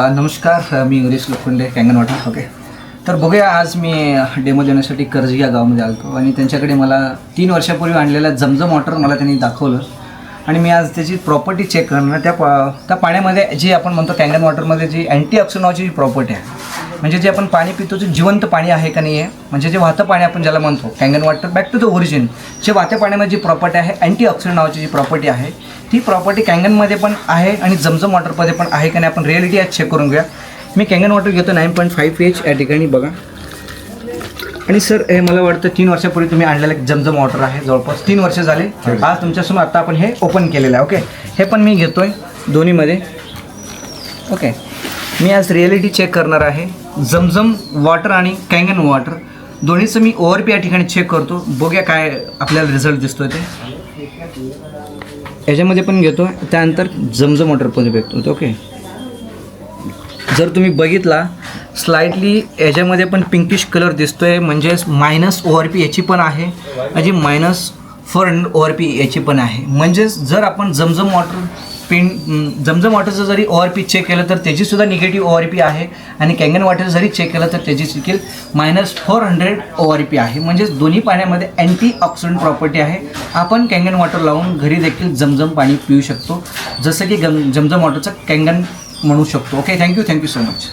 नमस्कार, मी युरेश Lokhande, कँगन water. Okay, तर बघूया, आज मी डेमो देण्यासाठी कर्जी या गावामध्ये आलो आणि त्यांच्याकडे मला 3 वर्षापूर्वी आणलेला जमजम वॉटर मला त्यांनी दाखवलं आणि मी आज त्याची प्रॉपर्टी चेक करणार. त्या पाण्यामध्ये जी आपण म्हणतो कँगन वॉटरमध्ये जी अँटीऑक्सिडंटची जी प्रॉपर्टी आहे, म्हणजे जे आपण पाणी पितो जे जिवंत पाणी आहे का नाही आहे, म्हणजे जे वाहतं पाणी आपण ज्याला म्हणतो Kangen water back to the origin, जे वाहत्या पाण्यामध्ये जी प्रॉपर्टी आहे अँटीऑक्सिडंट नावाची जी प्रॉपर्टी आहे, ती प्रॉपर्टी कँगनमध्ये पण आहे आणि जमजम वॉटरमध्ये पण आहे का नाही, आपण रिॲलिटी आज चेक करून घेऊया. मी कँगन वॉटर घेतो 9.5 pH या ठिकाणी बघा. आणि सर, हे मला वाटतं 3 वर्षापूर्वी तुम्ही आणलेलं जमजम वॉटर आहे, जवळपास 3 वर्ष झाले. आज तुमच्यासमोर आता आपण हे ओपन केलेलं आहे. ओके, हे पण मी घेतो आहे दोन्हीमध्ये. ओके, मी आज रिॲलिटी चेक करणार आहे जमजम वॉटर आणि कँगन वॉटर दोन्हीचं मी ORP या ठिकाणी चेक करतो. बघूया काय आपल्याला रिझल्ट दिसतो ते. याच्यामध्ये पण घेतो, त्यानंतर जमजम वॉटरमध्ये बघतो. ओके, जर तुम्ही बघितला स्लाइटली याच्यामध्ये पण पिंकिश कलर दिसतो आहे, म्हणजेच -ORP याची पण आहे आणि -400 ORP याची पण आहे. म्हणजेच जर आपण जमजम वॉटरचं जरी ORP चेक केलं तर त्याचीसुद्धा निगेटिव्ह ORP आहे आणि कँगन वॉटर जरी चेक केलं तर त्याची देखील -400 ORP आहे. म्हणजेच दोन्ही पाण्यामध्ये अँटीऑक्सिडंट प्रॉपर्टी आहे. आपण कँगन वॉटर लावून घरी देखील जमजम पाणी पिऊ शकतो, जसं की जमजम वॉटरचं कँगन म्हणू शकतो. Okay, thank you so much.